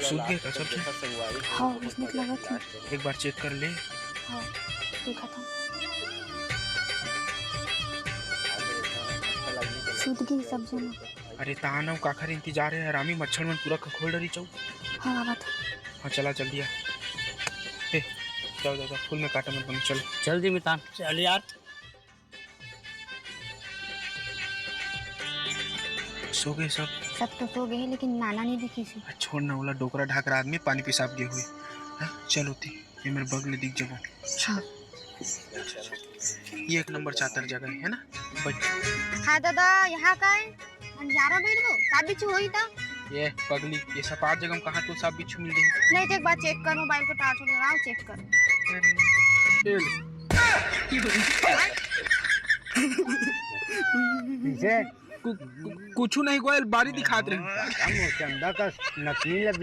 सूख गया का सब? हाँ उसने लगा थी। एक बार चेक कर ले। हाँ देखा था, सूत गई सब जन। अरे ताना काखर इंतजार है रामी, मच्छर मन पूरा खखोल डरी चाऊ। हाँ आवाज। हाँ चला जल्दी आ। ए जाओ जाओ फूल में काटा मत बनो, चलो चल दी मितान। चल यार। सो गए सब? सब तो सो गए लेकिन नाना नहीं दिखी सी। छोड़ ना, वाला डोकरा ढाक रहा आदमी पानी पेशाब गए हुए। हाँ चलो ती ये मेरे बगल दिख जब। हाँ ये एक नंबर चातर जगह है ना। हाँ दादा यहाँ का है अंजारा बैठ दो सब बिच्छू होई था। ये पगली ये सपाट जगह कहाँ तो सब बिच्छू मिल रही। नहीं तो एक बार चेक कर, मोबाइल को टार्च लगाओ चेक कर। पीछे कुछ नहीं गोयल बारी दिखाते रहे। चंदा का नकली लग